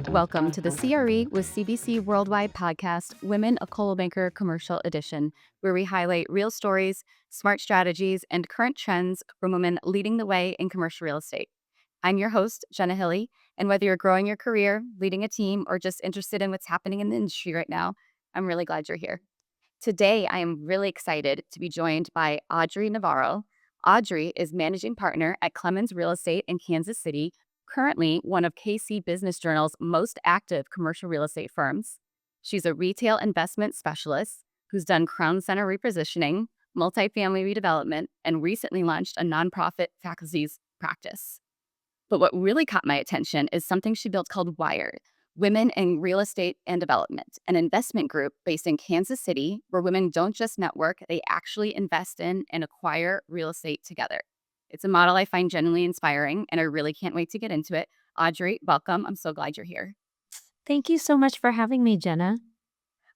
Welcome to the CRE with CBC Worldwide podcast, Women of Coldwell Banker Commercial Edition, where we highlight real stories, smart strategies, and current trends from women leading the way in commercial real estate. I'm your host, Jenna Hilley, and whether you're growing your career, leading a team, or just interested in what's happening in the industry right now, I'm really glad you're here. Today, I am really excited to be joined by Audrey Navarro. Audrey is managing partner at Clemons Real Estate in Kansas City, currently one of KC Business Journal's most active commercial real estate firms. She's a retail investment specialist who's done Crown Center repositioning, multifamily redevelopment, and recently launched a nonprofit faculties practice. But what really caught my attention is something she built called Wired, Women in Real Estate and Development, an investment group based in Kansas City where women don't just network, they actually invest in and acquire real estate together. It's a model I find genuinely inspiring, and I really can't wait to get into it. Audrey, welcome. I'm so glad you're here. Thank you so much for having me, Jenna.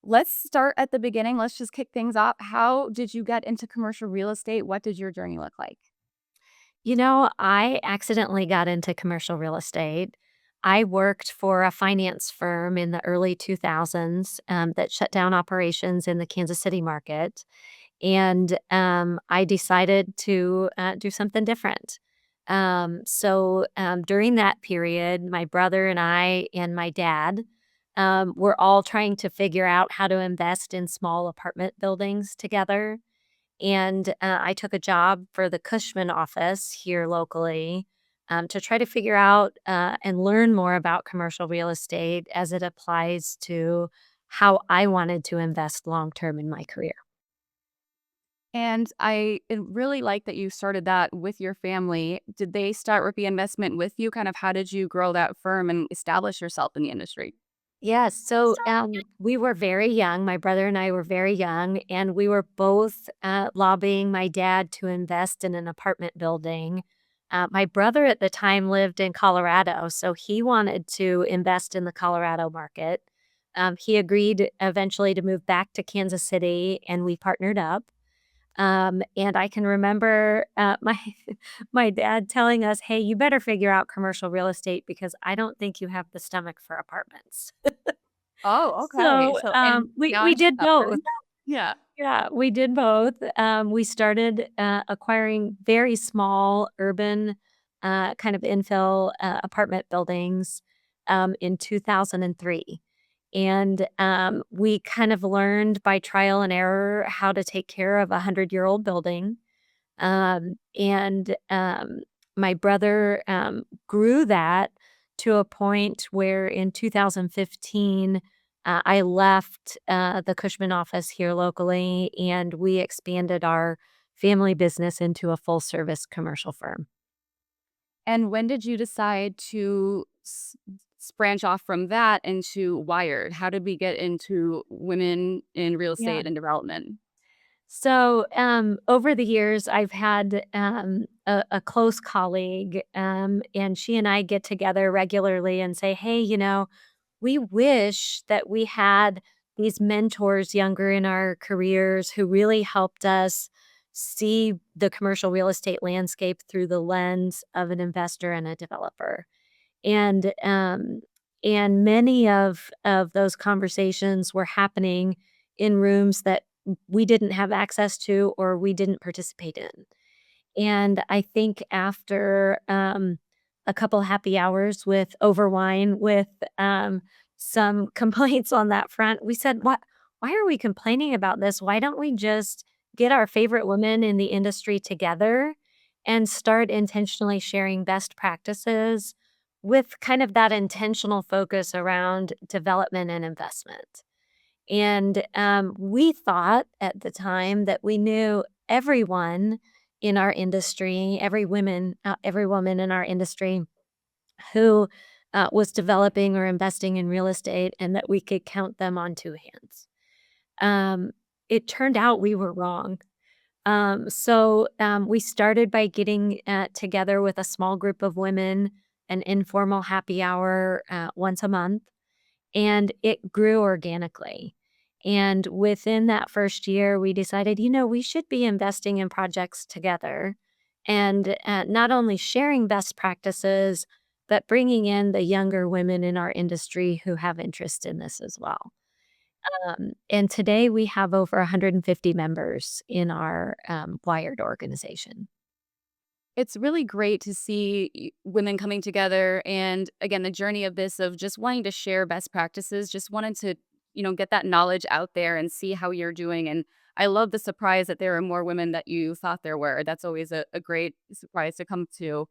Let's start at the beginning. Let's just kick things off. How did you get into commercial real estate? What did your journey look like? I accidentally got into commercial real estate. I worked for a finance firm in the early 2000s that shut down operations in the Kansas City market. And I decided to do something different. So during that period, my brother and I and my dad were all trying to figure out how to invest in small apartment buildings together. And I took a job for the Cushman office here locally to try to figure out and learn more about commercial real estate as it applies to how I wanted to invest long term in my career. And I really like that you started that with your family. Did they start with the investment with you? Kind of how did you grow that firm and establish yourself in the industry? Yes. So we were very young. My brother and I were very young, and we were both lobbying my dad to invest in an apartment building. My brother at the time lived in Colorado, so he wanted to invest in the Colorado market. He agreed eventually to move back to Kansas City, and we partnered up. And I can remember my my dad telling us, "Hey, you better figure out commercial real estate because I don't think you have the stomach for apartments." Oh, okay. So, So, and we now we I'm did both. stubborn. Yeah. Yeah, we did both. We started, acquiring very small urban, kind of infill, apartment buildings, in 2003. And we kind of learned by trial and error how to take care of a 100-year-old building. And my brother, grew that to a point where in 2015, I left the Cushman office here locally, and we expanded our family business into a full service commercial firm. And when did you decide to branch off from that into Wired? How did we get into women in real Yeah. estate and development? So over the years, I've had a close colleague, and she and I get together regularly and say, "Hey, we wish that we had these mentors younger in our careers who really helped us see the commercial real estate landscape through the lens of an investor and a developer." And many of those conversations were happening in rooms that we didn't have access to or we didn't participate in. And I think after a couple happy hours with over wine with some complaints on that front, we said, "What? Why are we complaining about this? Why don't we just get our favorite women in the industry together and start intentionally sharing best practices with kind of that intentional focus around development and investment?" And we thought at the time that we knew everyone in our industry, every woman in our industry who was developing or investing in real estate, and that we could count them on two hands. Um, it turned out we were wrong. So we started by getting together with a small group of women, an informal happy hour once a month, and it grew organically. And within that first year, we decided, we should be investing in projects together and not only sharing best practices, but bringing in the younger women in our industry who have interest in this as well. And today we have over 150 members in our Wired organization. It's really great to see women coming together and again the journey of this of just wanting to share best practices, just wanted to, get that knowledge out there and see how you're doing. And I love the surprise that there are more women that you thought there were. That's always a great surprise to come to.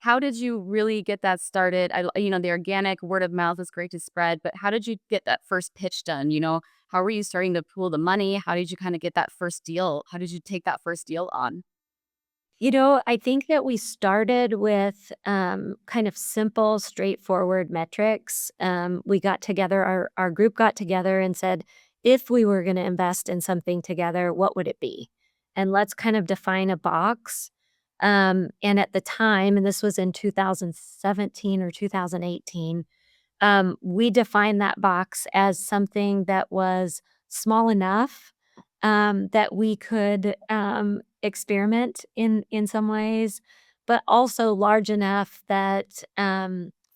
How did you really get that started? The organic word of mouth is great to spread, but how did you get that first pitch done? How were you starting to pool the money? How did you kind of get that first deal? How did you take that first deal on? I think that we started with kind of simple, straightforward metrics. We got together, our group got together and said, if we were going to invest in something together, what would it be? And let's kind of define a box. And at the time, and this was in 2017 or 2018, we defined that box as something that was small enough that we could experiment in some ways, but also large enough that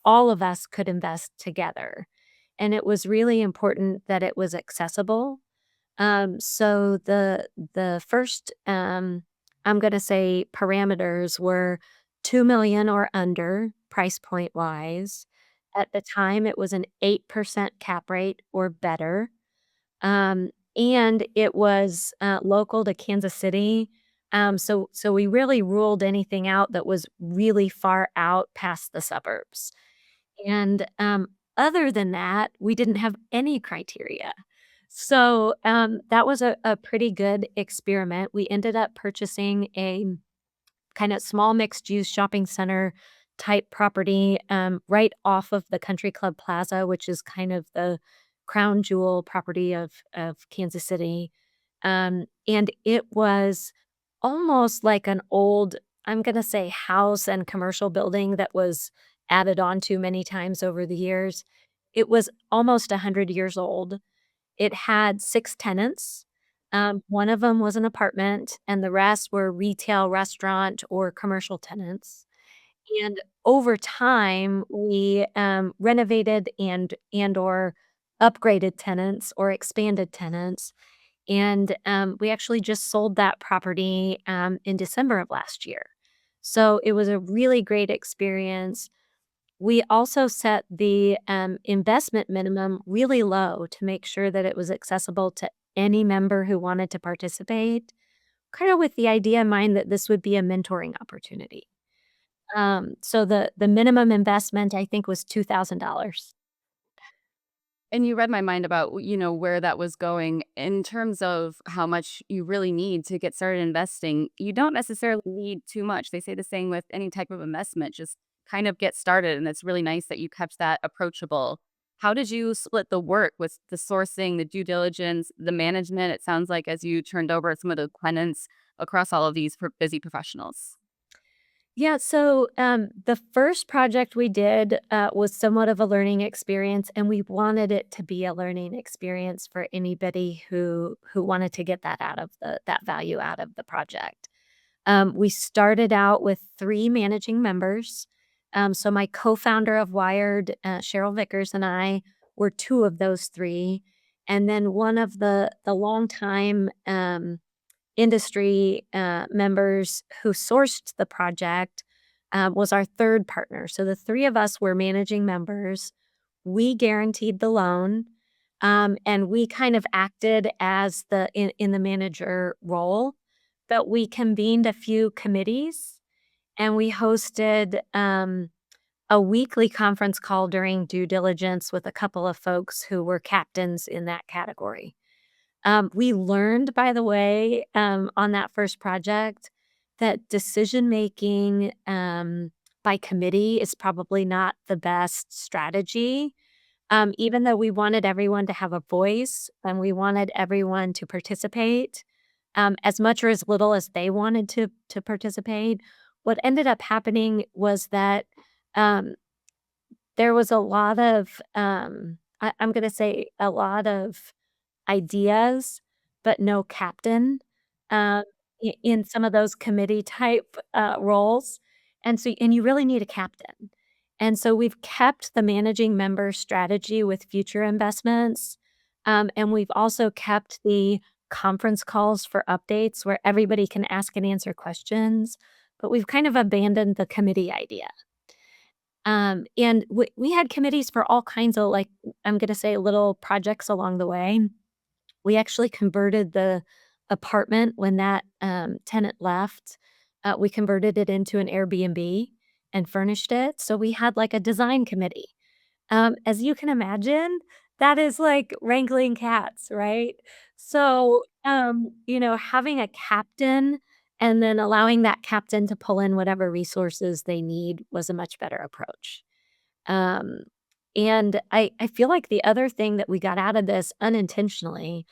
all of us could invest together. And it was really important that it was accessible. So the first I'm going to say parameters were 2 million or under price point wise. At the time, it was an 8% cap rate or better. And it was, local to Kansas City. So we really ruled anything out that was really far out past the suburbs. And, other than that, we didn't have any criteria. So, that was a pretty good experiment. We ended up purchasing a kind of small mixed use shopping center type property right off of the Country Club Plaza, which is kind of the crown jewel property of Kansas City. And it was almost like an old, I'm going to say, house and commercial building that was added on to many times over the years. It was almost 100 years old. It had 6 tenants. One of them was an apartment, and the rest were retail, restaurant, or commercial tenants. And over time, we, renovated and or upgraded tenants or expanded tenants, and, we actually just sold that property, in December of last year. So it was a really great experience. We also set the, investment minimum really low to make sure that it was accessible to any member who wanted to participate, kinda with the idea in mind that this would be a mentoring opportunity. So the minimum investment, I think, was $2,000. And you read my mind about, where that was going in terms of how much you really need to get started investing. You don't necessarily need too much. They say the same with any type of investment, just kind of get started. And it's really nice that you kept that approachable. How did you split the work with the sourcing, the due diligence, the management? It sounds like as you turned over some of the tenants across all of these busy professionals. Yeah, so, the first project we did, was somewhat of a learning experience, and we wanted it to be a learning experience for anybody who wanted to get that value out of the project. We started out with 3 managing members. So my co-founder of Wired, Cheryl Vickers, and I were 2 of those 3, and then one of the longtime, industry, members who sourced the project, was our 3rd partner. So the 3 of us were managing members. We guaranteed the loan, and we kind of acted as in the manager role, but we convened a few committees, and we hosted, a weekly conference call during due diligence with a couple of folks who were captains in that category. We learned, by the way, on that first project that decision making by committee is probably not the best strategy. Even though we wanted everyone to have a voice and we wanted everyone to participate, as much or as little as they wanted to participate, what ended up happening was that um, there was a lot of I'm going to say a lot of ideas, but no captain, uh, in some of those committee type, roles, and you really need a captain. And so we've kept the managing member strategy with future investments, and we've also kept the conference calls for updates where everybody can ask and answer questions, but we've kind of abandoned the committee idea. And we had committees for all kinds of, like, I'm gonna say, little projects along the way. We actually converted the apartment when that, tenant left, we converted it into an Airbnb and furnished it, so we had, like, a design committee. As you can imagine, that is like wrangling cats, right? So, having a captain and then allowing that captain to pull in whatever resources they need was a much better approach. Um, and I feel like the other thing that we got out of this unintentionally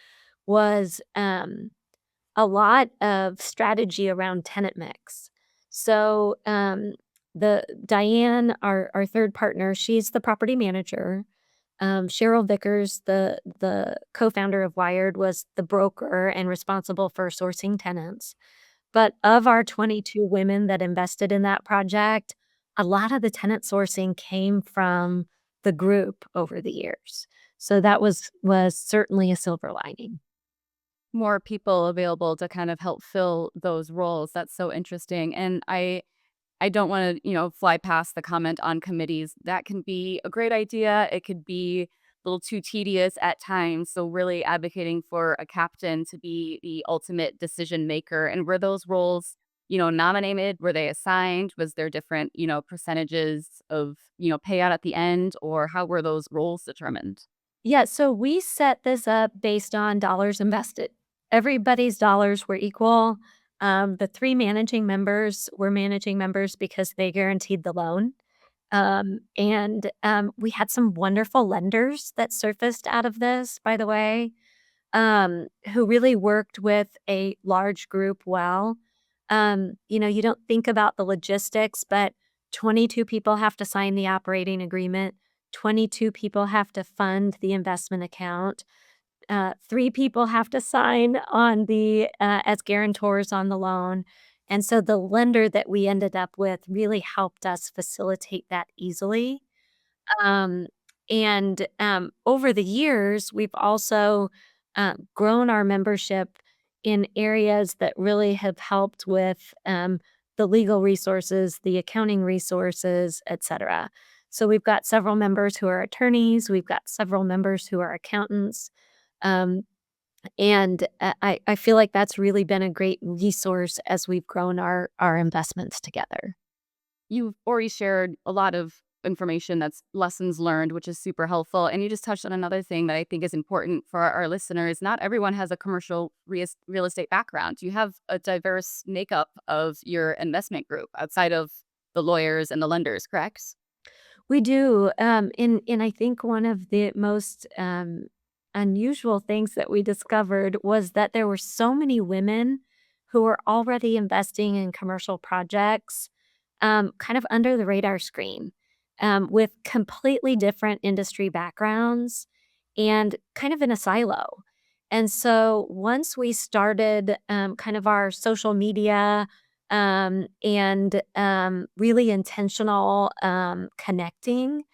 was, a lot of strategy around tenant mix. So, the Diane, our 3rd partner, she's the property manager. Cheryl Vickers, the co-founder of Wired, was the broker and responsible for sourcing tenants. But of our 22 women that invested in that project, a lot of the tenant sourcing came from the group over the years. So that was certainly a silver lining. More people available to kind of help fill those roles. That's so interesting. And I don't want to, fly past the comment on committees. That can be a great idea. It could be a little too tedious at times. So really advocating for a captain to be the ultimate decision maker. And were those roles, nominated? Were they assigned? Was there different, percentages of, payout at the end, or how were those roles determined? Yeah, so we set this up based on dollars invested. Everybody's dollars were equal. The 3 managing members were managing members because they guaranteed the loan. We had some wonderful lenders that surfaced out of this, by the way, who really worked with a large group well. You don't think about the logistics, but 22 people have to sign the operating agreement. 22 people have to fund the investment account. 3 people have to sign on the as guarantors on the loan. And so the lender that we ended up with really helped us facilitate that easily. Um, over the years, we've also grown our membership in areas that really have helped with the legal resources, the accounting resources, etc. So we've got several members who are attorneys, we've got several members who are accountants. Um, I feel like that's really been a great resource as we've grown our investments together. You've already shared a lot of information that's lessons learned, which is super helpful. And you just touched on another thing that I think is important for our listeners. Not everyone has a commercial real estate background. You have a diverse makeup of your investment group outside of the lawyers and the lenders, correct? We do, and I think one of the most, unusual things that we discovered was that there were so many women who were already investing in commercial projects, kind of under the radar screen, with completely different industry backgrounds and kind of in a silo. And so once we started, kind of our social media, really intentional, connecting,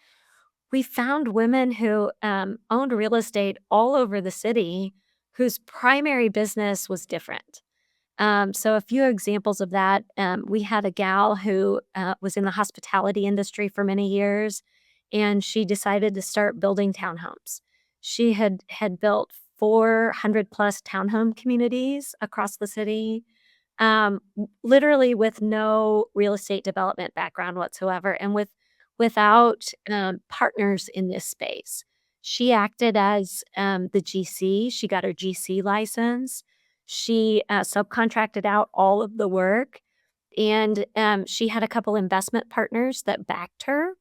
we found women who, owned real estate all over the city whose primary business was different. So a few examples of that, we had a gal who, was in the hospitality industry for many years, and she decided to start building townhomes. She had built 400 plus townhome communities across the city, literally with no real estate development background whatsoever, and without, partners in this space. She acted as, the GC. She got her GC license. She, subcontracted out all of the work, and, she had a couple investment partners that backed her,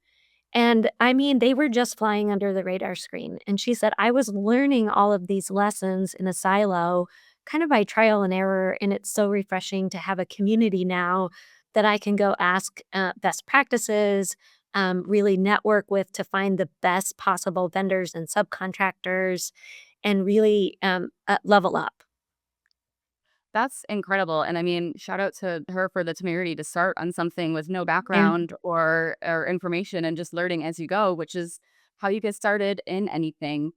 and I mean, they were just flying under the radar screen, and she said, "I was learning all of these lessons in a silo, kind of by trial and error, and it's so refreshing to have a community now that I can go ask, best practices, really network with to find the best possible vendors and subcontractors." and really level up. That's incredible, and I mean, shout out to her for the temerity to start on something with no Yeah. background or information and just learning as you go, which is how you get started in anything.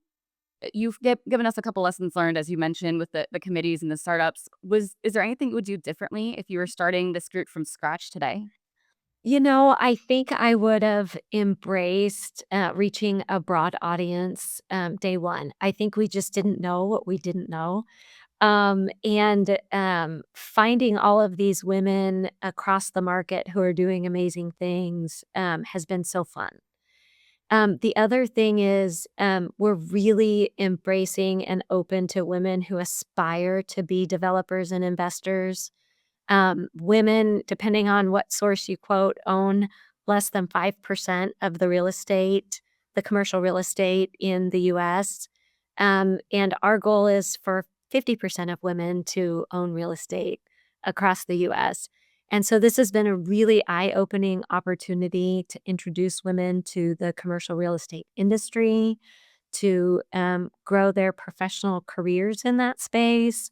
You've given us a couple lessons learned, as you mentioned, with the committees and the startups. Is there anything you would do differently if you were starting this group from scratch today? I think I would have embraced reaching a broad audience day one. I think we just didn't know what we didn't know. And finding all of these women across the market who are doing amazing things has been so fun. The other thing is we're really embracing and open to women who aspire to be developers and investors. Women, depending on what source you quote, own less than 5% of the real estate, the commercial real estate in the US. And our goal is for 50% of women to own real estate across the US. And so this has been a really eye opening opportunity to introduce women to the commercial real estate industry, to grow their professional careers in that space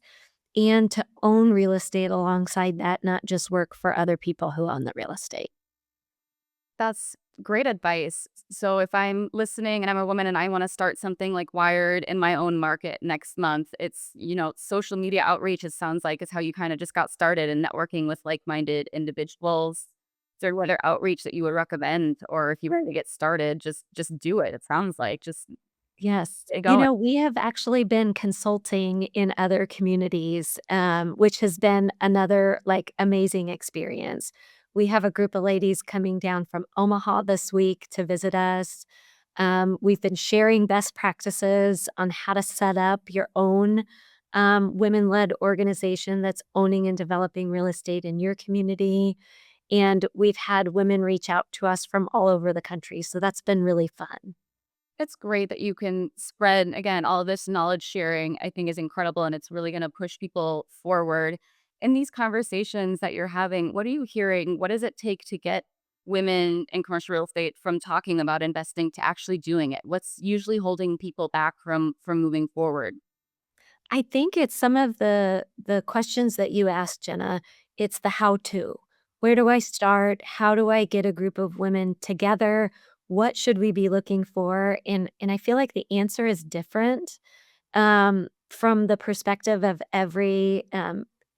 and to own real estate alongside that, not just work for other people who own the real estate. That's great advice. So if I'm listening and I'm a woman and I want to start something like Wired in my own market next month, social media outreach, it sounds like, is how you kind of just got started and networking with like-minded individuals. Is there other outreach that you would recommend? Or if you were to get started, just do it. It sounds like just Yes. stay going. We have actually been consulting in other communities, which has been another like amazing experience. We have a group of ladies coming down from Omaha this week to visit us. We've been sharing best practices on how to set up your own women led organization that's owning and developing real estate in your community. And we've had women reach out to us from all over the country. So that's been really fun. It's great that you can spread, again, all of this knowledge sharing, I think is incredible, and it's really gonna push people forward. In these conversations that you're having, what are you hearing? What does it take to get women in commercial real estate from talking about investing to actually doing it? What's usually holding people back from moving forward? I think it's some of the questions that you asked, Jenna. It's the how to. Where do I start? How do I get a group of women together? What should we be looking for? And I feel like the answer is different from the perspective of every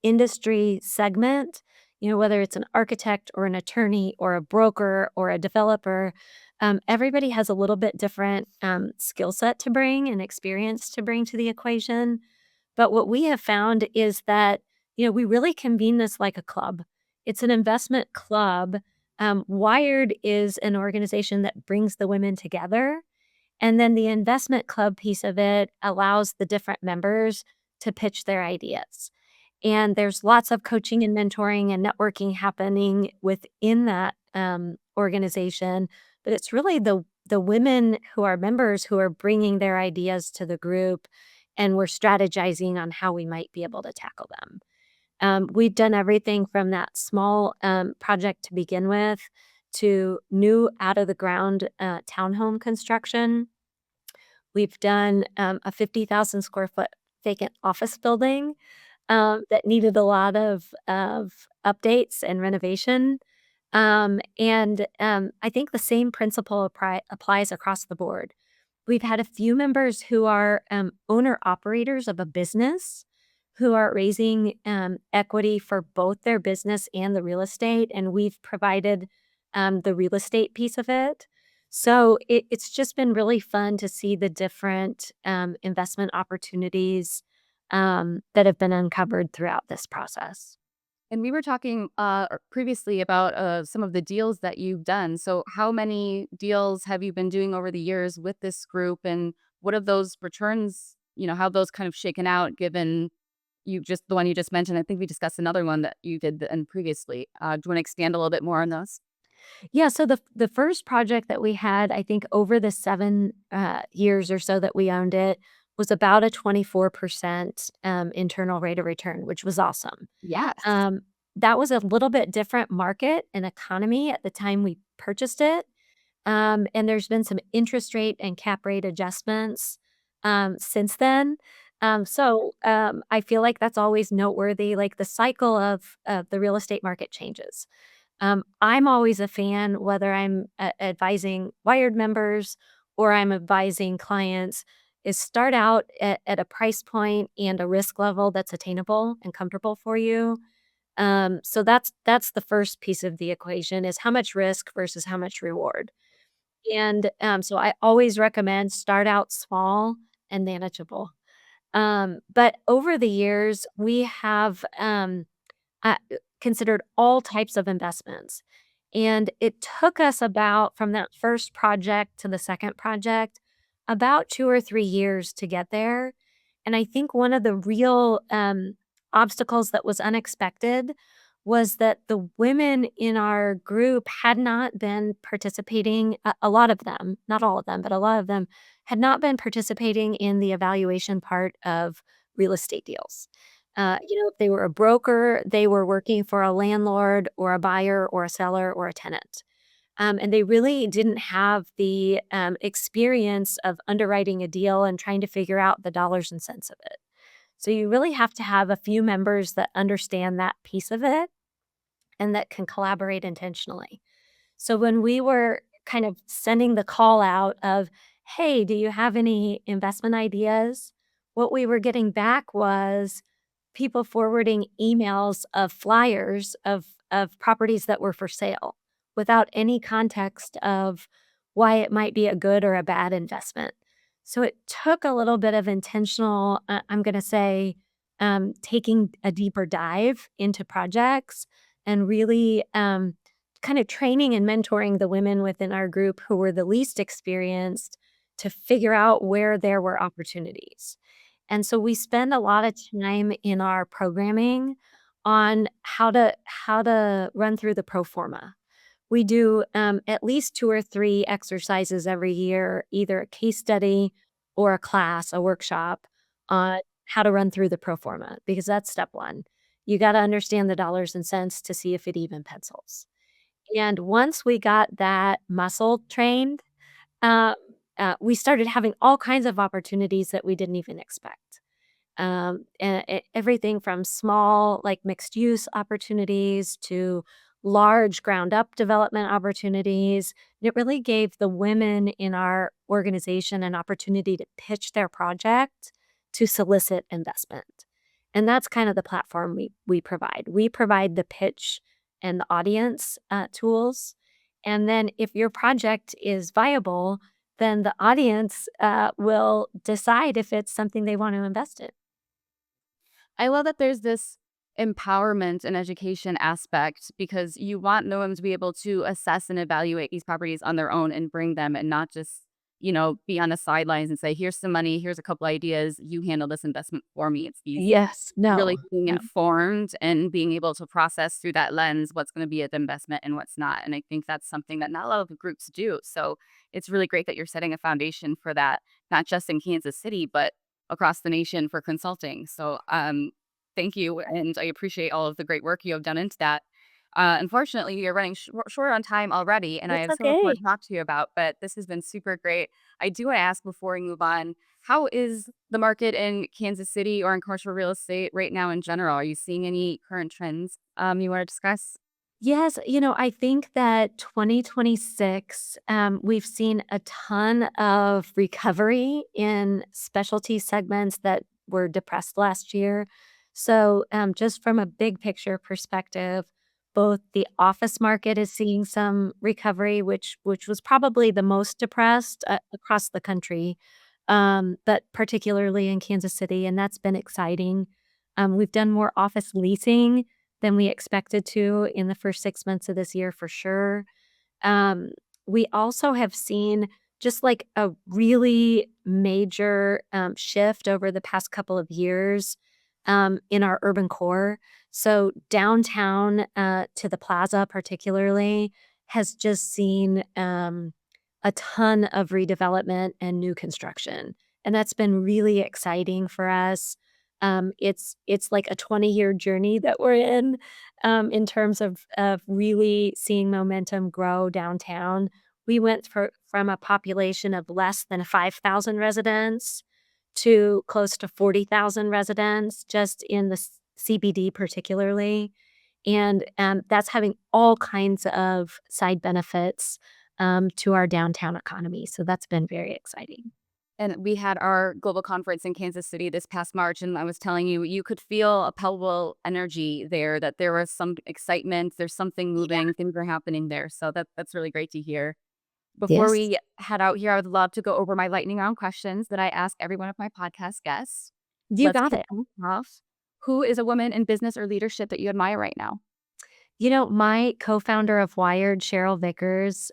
industry segment. Whether it's an architect or an attorney or a broker or a developer, everybody has a little bit different skill set to bring and experience to bring to the equation. But what we have found is that, we really convene this like a club. It's an investment club. Wired is an organization that brings the women together. And then the investment club piece of it allows the different members to pitch their ideas. And there's lots of coaching and mentoring and networking happening within that organization. But it's really the women who are members who are bringing their ideas to the group, and we're strategizing on how we might be able to tackle them. We've done everything from that small project to begin with to new out of the ground townhome construction. We've done a 50,000 square foot vacant office building that needed a lot of updates and renovation. And I think the same principle applies across the board. We've had a few members who are owner operators of a business who are raising equity for both their business and the real estate, and we've provided the real estate piece of it. So it's just been really fun to see the different investment opportunities that have been uncovered throughout this process. And we were talking previously about some of the deals that you've done. So, how many deals have you been doing over the years with this group? And what have those returns, how have those kind of shaken out given the one you just mentioned? I think we discussed another one that you did and previously. Do you want to expand a little bit more on those? Yeah, so the first project that we had, I think over the 7 years or so that we owned it, was about a 24% internal rate of return, which was awesome. Yes. Um, that was a little bit different market and economy at the time we purchased it, and there's been some interest rate and cap rate adjustments since then. I feel like that's always noteworthy. Like the cycle of the real estate market changes. I'm always a fan, whether I'm advising wired members or I'm advising clients, is start out at a price point and a risk level that's attainable and comfortable for you. So that's the first piece of the equation is how much risk versus how much reward. So I always recommend start out small and manageable. But over the years, we have considered all types of investments. And it took us about from that first project to the second project, about 2 or 3 years to get there. And I think one of the real, obstacles that was unexpected was that the women in our group had not been participating a lot of them, not all of them, but a lot of them had not been participating in the evaluation part of real estate deals. If they were a broker, they were working for a landlord or a buyer or a seller or a tenant. And they really didn't have the experience of underwriting a deal and trying to figure out the dollars and cents of it. So you really have to have a few members that understand that piece of it and that can collaborate intentionally. So when we were kind of sending the call out of, "Hey, do you have any investment ideas?" What we were getting back was people forwarding emails of flyers of properties that were for sale without any context of why it might be a good or a bad investment. So it took a little bit of intentional, I'm gonna say, taking a deeper dive into projects and really, kind of training and mentoring the women within our group who were the least experienced to figure out where there were opportunities. And so we spend a lot of time in our programming on how to run through the pro forma. We do at least 2 or 3 exercises every year, either a case study or a class, a workshop on how to run through the pro forma, because that's step 1. You gotta understand the dollars and cents to see if it even pencils. And once we got that muscle trained, uh, we started having all kinds of opportunities that we didn't even expect. Everything from small, like mixed use opportunities to large ground up development opportunities. It really gave the women in our organization an opportunity to pitch their project to solicit investment. And that's kind of the platform we provide. We provide the pitch and the audience tools. And then if your project is viable, then the audience will decide if it's something they want to invest in. I love that there's this empowerment and education aspect because you want women to be able to assess and evaluate these properties on their own and bring them and not just, be on the sidelines and say, here's some money, here's a couple ideas, you handle this investment for me. It's these Yes, no. really being Yeah. informed and being able to process through that lens what's going to be an investment and what's not. And I think that's something that not a lot of the groups do. So it's really great that you're setting a foundation for that, not just in Kansas City, but across the nation for consulting. So thank you. And I appreciate all of the great work you have done into that. Unfortunately, we are running short on time already, and I That's have so much more okay. to talk to you about, but this has been super great. I do want to ask before we move on, how is the market in Kansas City or in commercial real estate right now in general? Are you seeing any current trends you want to discuss? Yes, I think that 2026, we've seen a ton of recovery in specialty segments that were depressed last year. So, just from a big picture perspective, both the office market is seeing some recovery, which was probably the most depressed across the country, but particularly in Kansas City, and that's been exciting. We've done more office leasing than we expected to in the first 6 months of this year for sure. Um, we also have seen just like a really major, shift over the past couple of years, in our urban core. So downtown, to the plaza particularly has just seen, a ton of redevelopment and new construction, and that's been really exciting for us. It's like a 20-year journey that we're in terms of really seeing momentum grow downtown. We went from a population of less than 5,000 residents to close to 40,000 residents just in the CBD particularly. And that's having all kinds of side benefits to our downtown economy. So that's been very exciting. And we had our global conference in Kansas City this past March, and I was telling you, you could feel a palpable energy there, that there was some excitement, there's something Yeah. moving, things are happening there. So that's really great to hear. Before Yes. we head out here, I would love to go over my lightning round questions that I ask every one of my podcast guests. You Let's got kick it. things off. Who is a woman in business or leadership that you admire right now? My co-founder of Wired, Cheryl Vickers,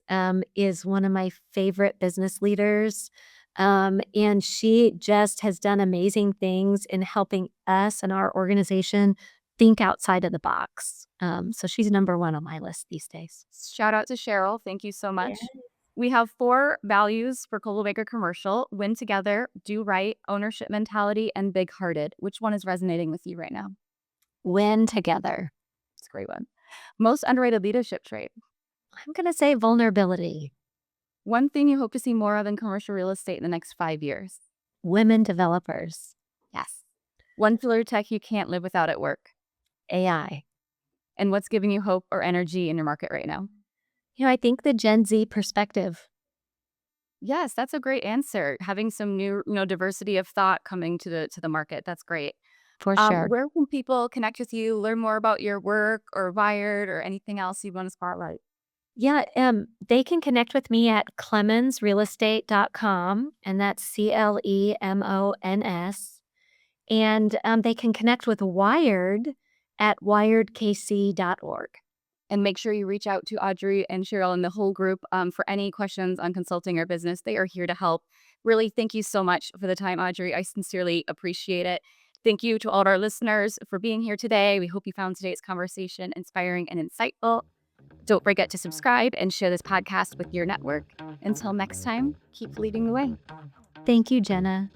is one of my favorite business leaders. And she just has done amazing things in helping us and our organization think outside of the box. So she's number one on my list these days. Shout out to Cheryl. Thank you so Yeah. much. We have 4 values for Coldwell Baker Commercial: win together, do right, ownership mentality, and big hearted. Which one is resonating with you right now? Win together. It's a great one. Most underrated leadership trait. I'm going to say vulnerability. One thing you hope to see more of in commercial real estate in the next 5 years. Women developers. Yes. One pillar tech you can't live without at work. AI. And what's giving you hope or energy in your market right now? I think the Gen Z perspective. Yes, that's a great answer. Having some new, diversity of thought coming to the market. That's great. For sure. Where can people connect with you, learn more about your work or Wired or anything else you want to spotlight? Yeah, they can connect with me at clemonsrealestate.com, and that's Clemons. And they can connect with Wired at wiredkc.org. And make sure you reach out to Audrey and Cheryl and the whole group for any questions on consulting or business. They are here to help. Really, thank you so much for the time, Audrey. I sincerely appreciate it. Thank you to all of our listeners for being here today. We hope you found today's conversation inspiring and insightful. Don't forget to subscribe and share this podcast with your network. Until next time, keep leading the way. Thank you, Jenna.